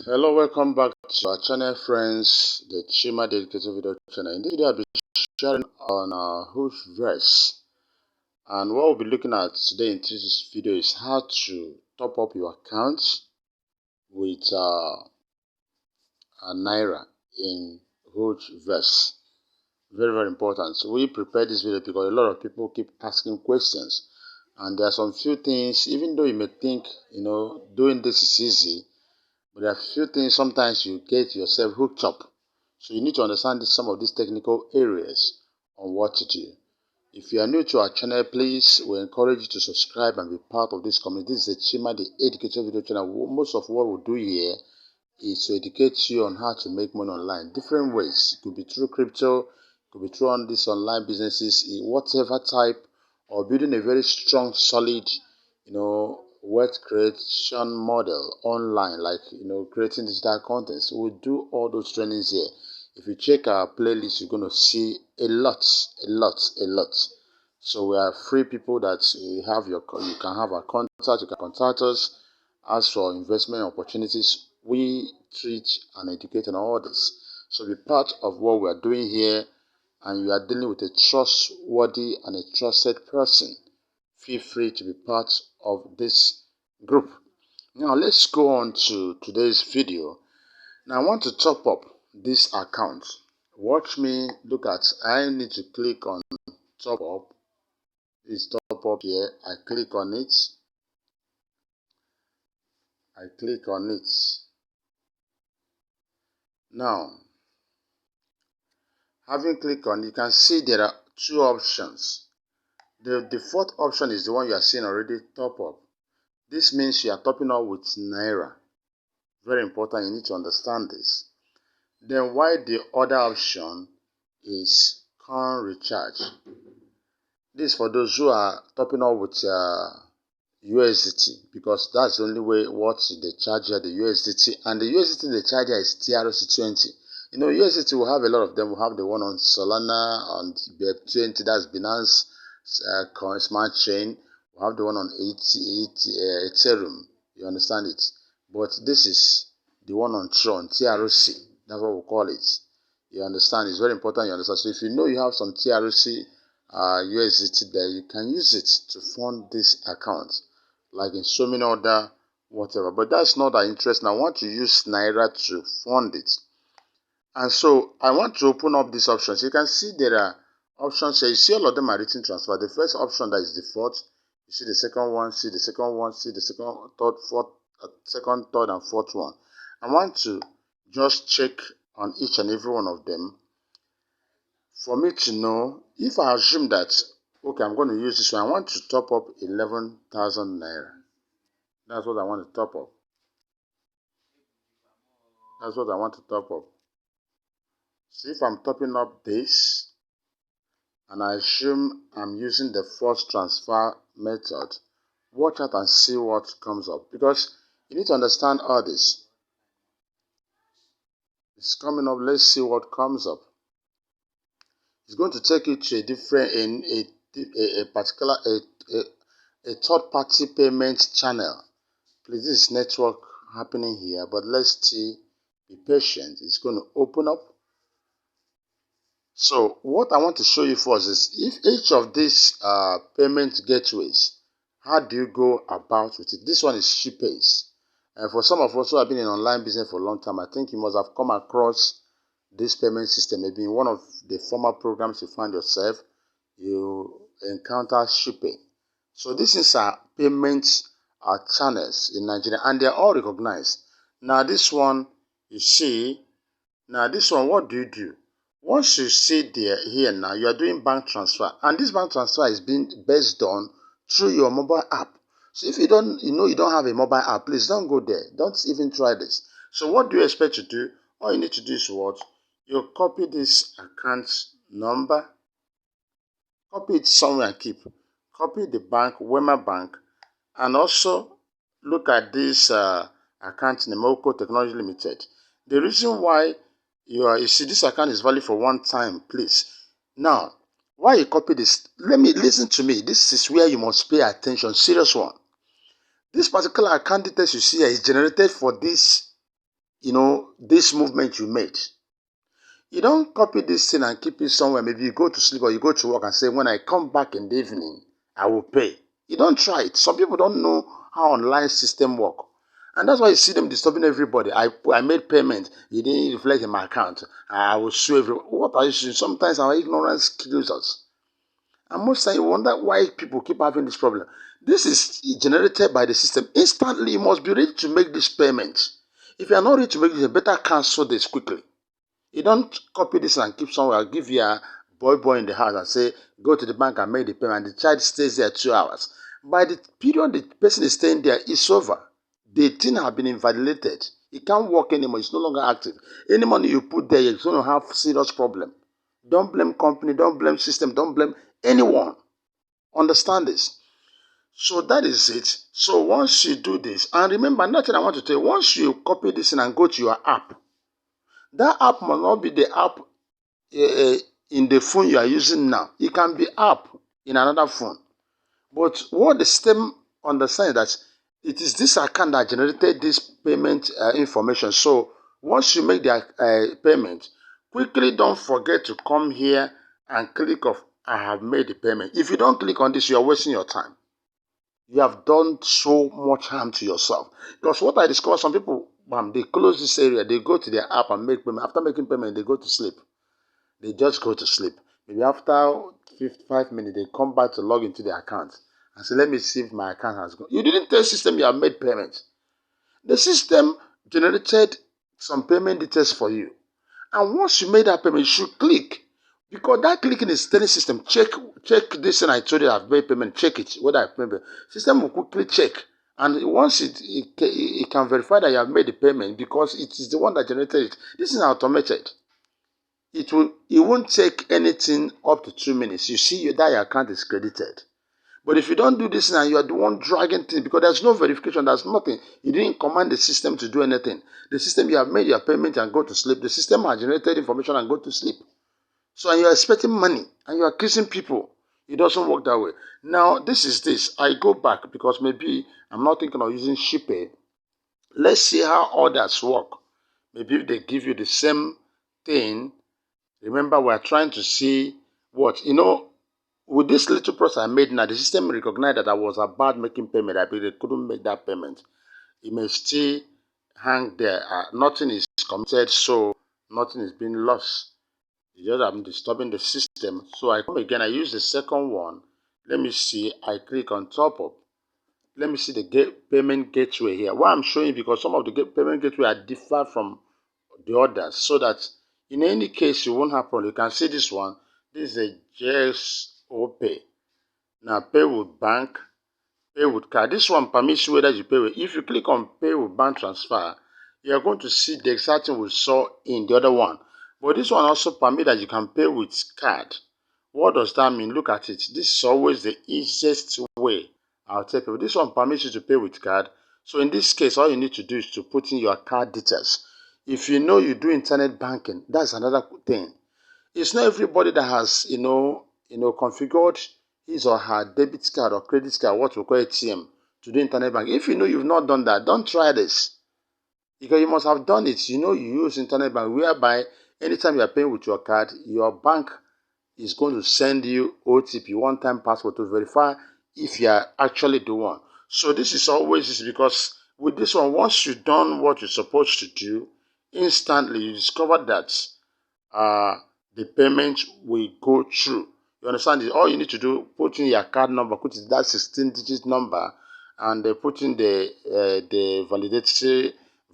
Hello, welcome back to our channel, friends, the Chima Dedicated Video channel. In this video, I'll be sharing on Hugevers, and what we'll be looking at today in this video is how to top up your account with Naira in Hugevers. Very, very important. So we prepared this video because a lot of people keep asking questions, and there are some few things. Even though you may think doing this is easy, but there are few things sometimes you get yourself hooked up. So you need to understand some of these technical areas on what to do. If you are new to our channel, please, we encourage you to subscribe and be part of this community. This is the Chima, the Educator Video channel. Most of what we do here is to educate you on how to make money online. Different ways. It could be through crypto, it could be through on these online businesses, whatever type, or building a very strong, solid, wealth creation model online, like creating digital content. So we do all those trainings here. If you check our playlist, you're going to see a lot. So we are free people that you can have our contact, you can contact us. As for investment opportunities, we treat and educate on all this. So be part of what we are doing here, and you are dealing with a trustworthy and a trusted person. Feel free to be part of this group. Now let's go on to today's video. Now I want to top up this account. Watch me. Look at, I need to click on top up. This top up here. I click on it. Now, having clicked on it, you can see there are two options. The default option is the one you are seeing already, top up. This means you are topping up with Naira. Very important, you need to understand this. Then why the other option is coin recharge. This is for those who are topping up with USDT, because that's the only way what they charge here, the USDT. And the USDT they charge here is TRC20. USDT will have a lot of them. We'll have the one on Solana, on BEP20, that's Binance Smart Chain. We'll have the one on Ethereum. You understand it? But this is the one on Tron, TRC. That's what we call it. You understand? It's very important you understand. So if you know you have some TRC USDT there, you can use it to fund this account, like in so many other whatever. But that's not our interest. Now I want to use Naira to fund it. And so I want to open up these options. You can see there are options here. You see all of them are written transfer. The first option that is default. You see the second one, see the second one, see the second, third, fourth, second, third, and fourth one. I want to just check on each and every one of them for me to know if I assume that, okay, I'm going to use this one. I want to top up 11,000 Naira. That's what I want to top up. That's what I want to top up. So if I'm topping up this, and I assume I'm using the first transfer method, watch out and see what comes up, because you need to understand all this. It's coming up. Let's see what comes up. It's going to take you to a different, a third-party payment channel. Please, this is network happening here, but let's see. Be patient. It's going to open up. So what I want to show you first is if each of these payment gateways, how do you go about with it? This one is ShePays. And for some of us who have been in online business for a long time, I think you must have come across this payment system. Maybe in one of the former programs you find yourself, you encounter ShePay. So this is our payment channels in Nigeria, and they are all recognized. Now this one, you see, what do you do? Once you see here now, you are doing bank transfer, and this bank transfer is being based on through your mobile app. So if you don't, you don't have a mobile app, please don't go there. Don't even try this. So what do you expect to do? All you need to do is what? You copy this account number, copy it somewhere and keep. Copy the bank, Wema Bank, and also look at this account name, Oko Technology Limited. The reason why you see this account is valid for one time, please. Now, why you copy this? Listen to me. This is where you must pay attention. Serious one. This particular account details you see here is generated for this this movement you made. You don't copy this thing and keep it somewhere. Maybe you go to sleep or you go to work and say, when I come back in the evening, I will pay. You don't try it. Some people don't know how online system work. And that's why you see them disturbing everybody. I made payment. It didn't reflect in my account. I will sue everyone. What are you doing? Sometimes our ignorance kills us. And most times you wonder why people keep having this problem. This is generated by the system. Instantly, you must be ready to make this payment. If you are not ready to make this, you better cancel this quickly. You don't copy this and keep somewhere. I'll give you a boy in the house and say, go to the bank and make the payment. And the child stays there 2 hours. By the period the person is staying there, it's over. The thing has been invalidated. It can't work anymore. It's no longer active. Any money you put there, you're going to have serious problem. Don't blame company. Don't blame system. Don't blame anyone. Understand this. So that is it. So once you do this, and remember, nothing I want to tell you, once you copy this and go to your app, that app must not be the app in the phone you are using now. It can be app in another phone. But what the system understands that it is this account that generated this payment information. So once you make the payment, quickly don't forget to come here and click of I have made the payment. If you don't click on this, you are wasting your time. You have done so much harm to yourself. Because what I discovered, some people, they close this area, they go to their app and make payment. After making payment, they go to sleep. They just go to sleep. Maybe after 55 minutes, they come back to log into their account and say, let me see if my account has gone. You didn't tell the system you have made payment. The system generated some payment details for you. And once you made that payment, you should click. Because that clicking is telling system, check this and I told you I've made payment, check it, whether I've made payment. System will quickly check. And once it can verify that you have made the payment because it is the one that generated it. This is automated. It won't take anything up to 2 minutes. You see that your account is credited. But if you don't do this now, you are the one dragging things because there's no verification, there's nothing. You didn't command the system to do anything. The system, you have made your payment and go to sleep. The system has generated information and go to sleep. So and you're expecting money and you're accusing people. It doesn't work that way. Now, this is this. I go back because maybe I'm not thinking of using ShipPay. Let's see how others work. Maybe if they give you the same thing. Remember, we're trying to see what, with this little process I made now, the system recognized that I was about making payment. I really couldn't make that payment. It may still hang there. Nothing is committed, so nothing is being lost. It's just I'm disturbing the system. So I come again, I use the second one. Let me see, I click on top up. Let me see the payment gateway here. Why I'm showing you, because some of the payment gateway are different from the others, so that in any case you won't have problem. You can see this one. This is a JSO Pay. Now pay with bank, pay with card. This one permits you whether you pay with. If you click on pay with bank transfer, you are going to see the exact thing we saw in the other one. But this one also permits that you can pay with card. What does that mean? Look at it. This is always the easiest way. I'll tell you. This one permits you to pay with card. So in this case, all you need to do is to put in your card details. If you know you do internet banking, that's another thing. It's not everybody that has, configured his or her debit card or credit card, what we call ATM, to do internet banking. If you know you've not done that, don't try this. Because you must have done it. You use internet banking, whereby anytime you are paying with your card, your bank is going to send you OTP, one-time password, to verify if you are actually the one. So this is always because with this one, once you've done what you're supposed to do, instantly you discover that the payment will go through. You understand? All you need to do, put in your card number, put in that 16-digit number, and put in the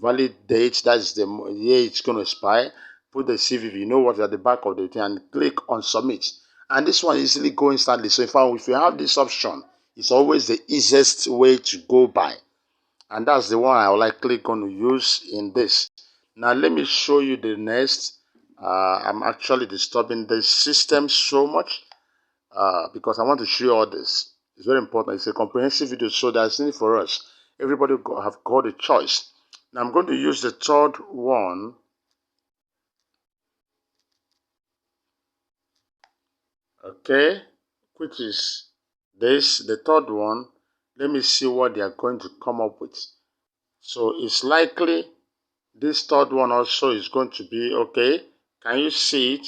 valid date. That's the year it's going to expire. Put the CVV. You know what's at the back of the thing, and click on submit. And this one easily go instantly. So in fact, if you have this option, it's always the easiest way to go by. And that's the one I would likely going to use in this. Now let me show you the next. I'm actually disturbing the system so much because I want to show you all this. It's very important. It's a comprehensive video, so that's it for us. Everybody have got a choice. Now I'm going to use the third one. Okay, which is this, the third one. Let me see what they are going to come up with. So it's likely This third one also is going to be okay. Can you see it?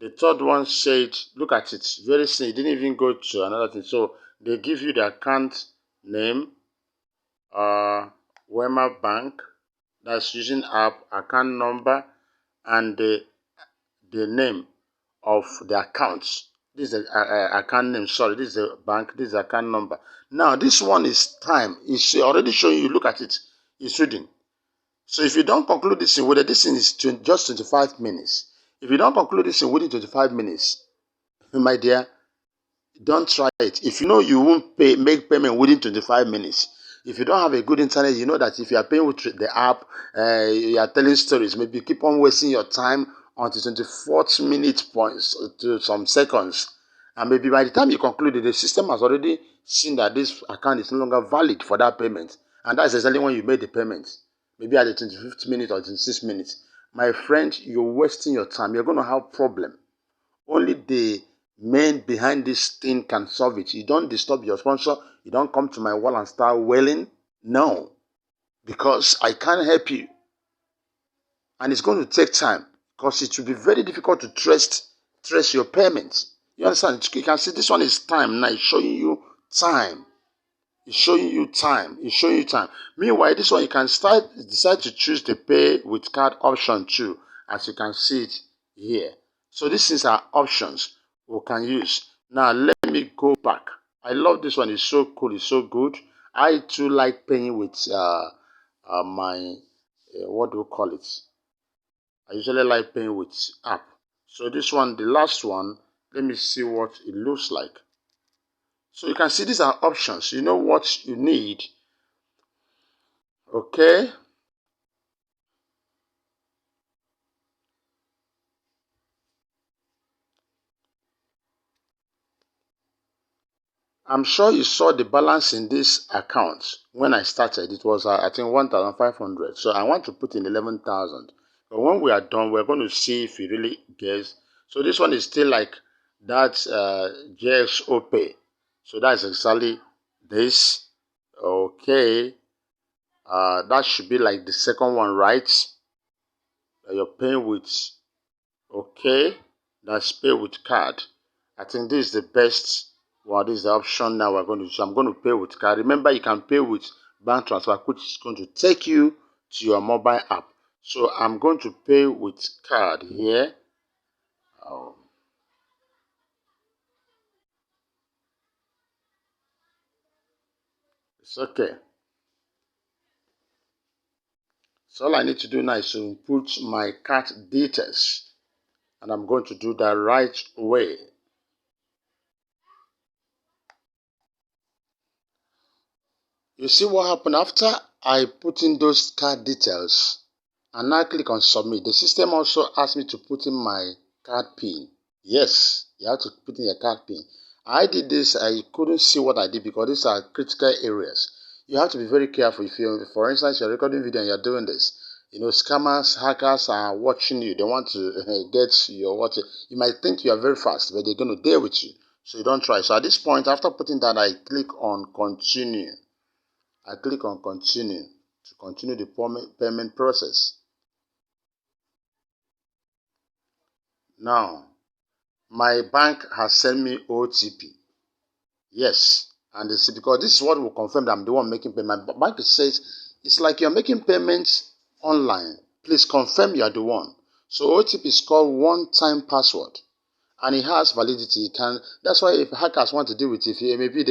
The third one said, look at it, very simple. It didn't even go to another thing. So they give you the account name, Wema Bank, that's using app, account number, and the name of the accounts. This is the account name, sorry, this is the bank, this is the account number. Now, this one is time. It's already showing you, look at it, it's reading. So if you don't conclude this in whether this thing is just 25 minutes, if you don't conclude this in within 25 minutes, my dear, don't try it. If you know you won't make payment within 25 minutes, if you don't have a good internet, you know that if you are paying with the app, you are telling stories, maybe you keep on wasting your time until 24th minute points to some seconds. And maybe by the time you conclude it, the system has already seen that this account is no longer valid for that payment. And that's exactly when you made the payment. Maybe at the 25th minute or 26th minute. My friend, you're wasting your time. You're going to have problem. Only the men behind this thing can solve it. You don't disturb your sponsor. You don't come to my wall and start wailing. No, because I can't help you. And it's going to take time because it will be very difficult to trace your payments. You understand? You can see this one is time. Now it's showing you time. It's showing you time. It's showing you time. Meanwhile, this one you can decide to choose the pay with card option too, as you can see it here. So these things are options we can use. Now let me go back. I love this one. It's so cool. It's so good. I too like paying with my what do you call it? I usually like paying with app. So this one, the last one. Let me see what it looks like. So you can see these are options. You know what you need. Okay. I'm sure you saw the balance in this account when I started. It was, I think, 1,500. So I want to put in 11,000. But when we are done, we're going to see if it really gets. So this one is still like that JXO pay. So that's exactly this. Okay. That should be like the second one, right? That you're paying with. Okay, that's pay with card. I think this is the best. Well, this is the option now we're going to use. I'm going to pay with card. Remember, you can pay with bank transfer, which is going to take you to your mobile app. So I'm going to pay with card here. Oh, it's okay. So all I need to do now is to input my card details. And I'm going to do that right away. You see what happened after I put in those card details and now click on submit. The system also asked me to put in my card pin. Yes, you have to put in your card pin. I did this, I couldn't see what I did because these are critical areas. You have to be very careful if you, for instance, you're recording video and you're doing this. You know, scammers, hackers are watching you. They want to get your what. You might think you are very fast, but they're going to deal with you. So you don't try. So at this point, after putting that, I click on continue. I click on continue to continue the payment process. Now, my bank has sent me OTP. Yes, and this because this is what will confirm that I'm the one making payment. But bank says it's like you're making payments online. Please confirm you are the one. So OTP is called one-time password. And it has validity. It can. That's why if hackers want to deal with it, if maybe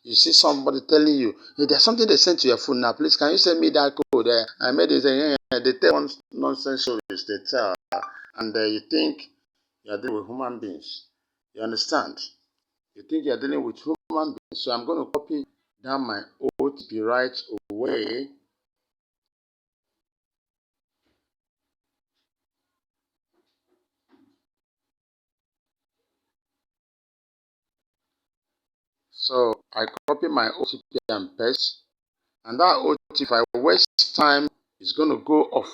you see somebody telling you, hey, there's something they sent to your phone now. Please, can you send me that code? I made it. They tell one nonsense stories. They tell, and you think you're dealing with human beings. You understand? You think you're dealing with human beings. So I'm going to copy down my OTP right away. So I copy my OTP and paste, and that OTP, if I waste time, is going to go off.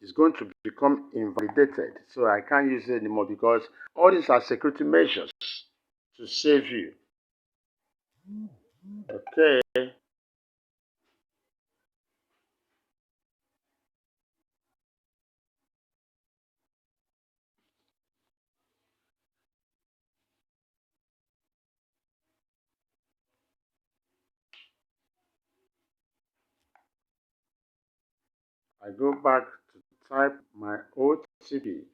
It's going to become invalidated. So I can't use it anymore because all these are security measures to save you. Okay. I go back to type my OTP.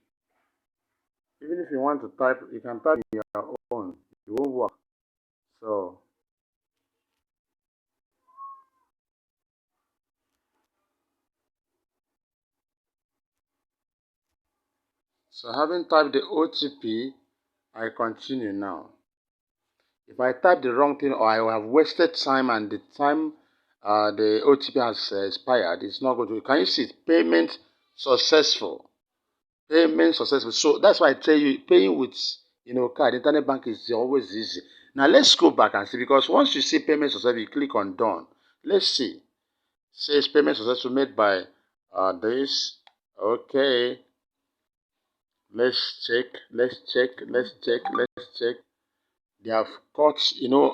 Even if you want to type, you can type your own. It won't work. So, having typed the OTP, I continue now. If I type the wrong thing or I have wasted time and the time the OTP has expired, it's not going to. Can you see it? Payment successful. Payment successful. So that's why I tell you, paying with card, internet bank is always easy. Now let's go back and see, because once you see payment successful, you click on done. Let's see. Says payment successful made by this. Okay. Let's check. Let's check. Let's check. Let's check. They have cut,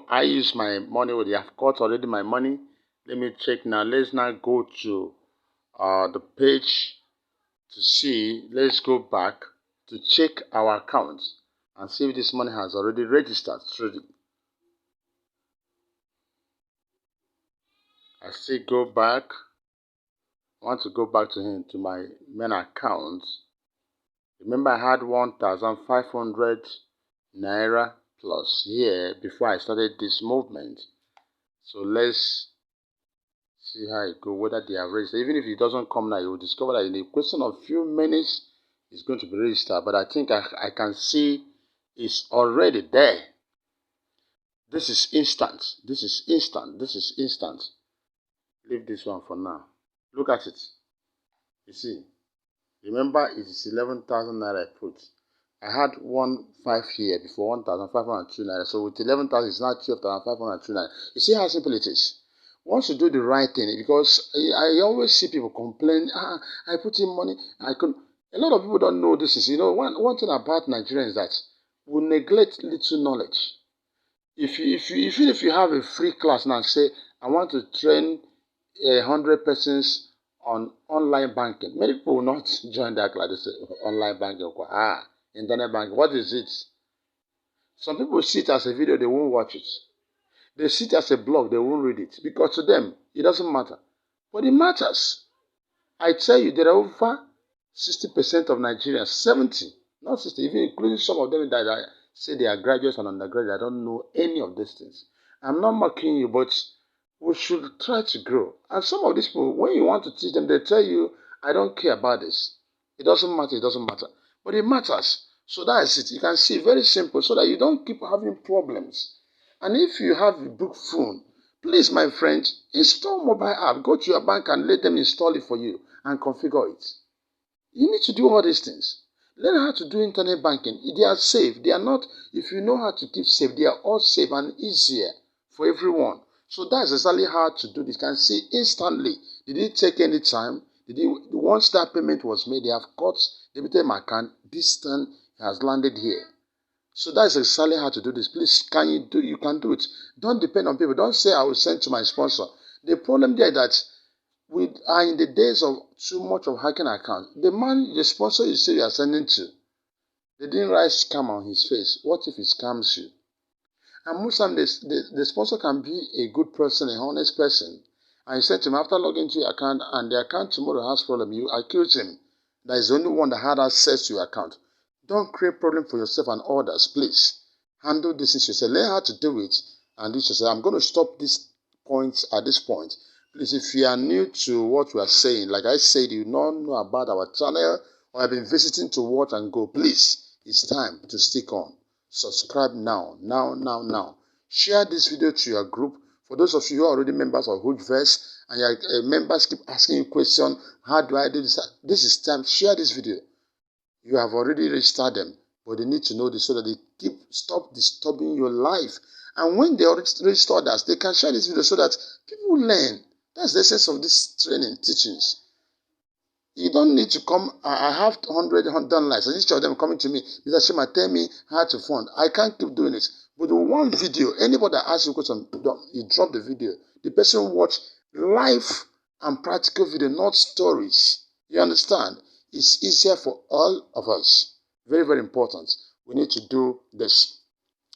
I use my money, they have cut already my money. Let me check now. Let's now go to the page to see. Let's go back to check our account and see if this money has already registered through I still go back. I want to go back to my main account. Remember, I had 1,500 Naira plus here before I started this movement. So let's see how it goes, whether they are registered. Even if it doesn't come now, you will discover that in a question of few minutes, it's going to be registered. But I think I can see it's already there. This is instant. This is instant. This is instant. Leave this one for now. Look at it. You see. Remember, it is 11,000 Naira I put. I had 1,500 here before, 1,502 Naira. So with 11,000, it's now 12,502 Naira. You see how simple it is? Once you do the right thing, because I always see people complain, I put in money, I couldn't. A lot of people don't know this is, one thing about Nigerians is that we neglect little knowledge. Even if you have a free class now, say, I want to train 100 persons on online banking. Many people will not join that class. They say online banking, internet banking. What is it? Some people see it as a video, they won't watch it. They see it as a blog, they won't read it. Because to them, it doesn't matter. But it matters. I tell you, there are over 60% of Nigerians, 70, not 60, even including some of them that I say they are graduates and undergraduates. I don't know any of these things. I'm not mocking you, but we should try to grow. And some of these people, when you want to teach them, they tell you, I don't care about this. It doesn't matter, it doesn't matter. But it matters. So that is it. You can see, very simple, so that you don't keep having problems. And if you have a book phone, please, my friend, install mobile app. Go to your bank and let them install it for you and configure it. You need to do all these things. Learn how to do internet banking. They are safe. They are not, if you know how to keep safe, they are all safe and easier for everyone. So that's exactly how to do this. You can see instantly. Did it take any time? Once that payment was made, they have cut, debited my account. This time has landed here. So that's exactly how to do this. Please, you can do it. Don't depend on people. Don't say I will send to my sponsor. The problem there is that we are in the days of too much of hacking accounts. The sponsor you say you are sending to, they didn't write scam on his face. What if he scams you? And most times the sponsor can be a good person, a honest person. And you send to him after logging into your account and the account tomorrow has problem, you accuse him that is the only one that had access to your account. Don't create problem for yourself and others, please. Handle this yourself. Learn how to do it and do it yourself. I'm going to stop this point at this point. Please, if you are new to what we are saying, like I said, you don't know about our channel or have been visiting to watch and go, please, it's time to stick on. Subscribe now. Share this video to your group. For those of you who are already members of Hugevers and your members keep asking you questions, how do I do this? This is time. Share this video. You have already registered them, but they need to know this so that they stop disturbing your life. And when they register us, they can share this video so that people learn. That's the essence of this training, teachings. You don't need to come. I have 100 downlines, and each of them coming to me. Mr. Shema, tell me how to fund. I can't keep doing it. But the one video, anybody that asks you a question, you drop the video. The person watch live and practical video, not stories. You understand? It's easier for all of us. Very, very important. We need to do this.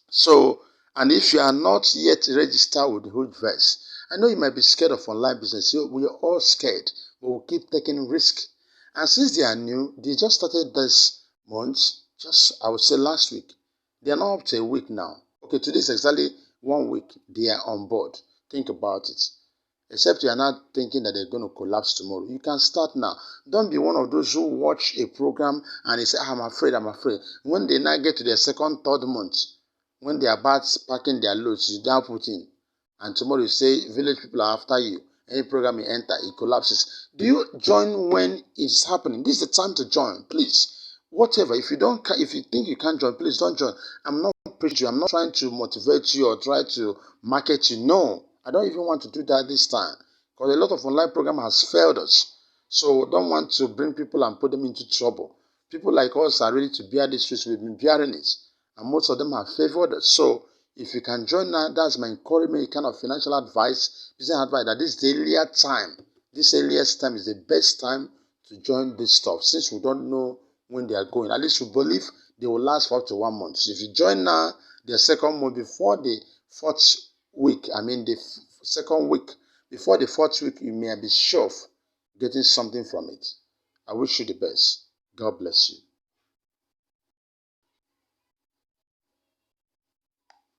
So, and if you are not yet registered with Hugevers, I know you might be scared of online business. We are all scared. but we'll keep taking risk. And since they are new, they just started this month, just I would say last week. They are not up to a week now. Okay, today is exactly 1 week they are on board. Think about it. Except you are not thinking that they're going to collapse tomorrow. You can start now. Don't be one of those who watch a program and they say, I'm afraid. When they now get to their second, third month, when they are about packing their loads, you don't put in. And tomorrow you say, village people are after you. Any program you enter, it collapses. Do you join when it's happening? This is the time to join, please. Whatever. If you think you can't join, please don't join. I'm not preaching you. I'm not trying to motivate you or try to market you. No. I don't even want to do that this time because a lot of online program has failed us. So don't want to bring people and put them into trouble. People like us are ready to bear this risk. We've been bearing it, and most of them have favored us. So if you can join now, that's my encouragement, kind of financial advice, business advice. That this earliest time is the best time to join this stuff since we don't know when they are going. At least we believe they will last for up to 1 month. So if you join now, the second month before the fourth week, the second week, before the fourth week, you may be sure of getting something from it. I wish you the best. God bless you.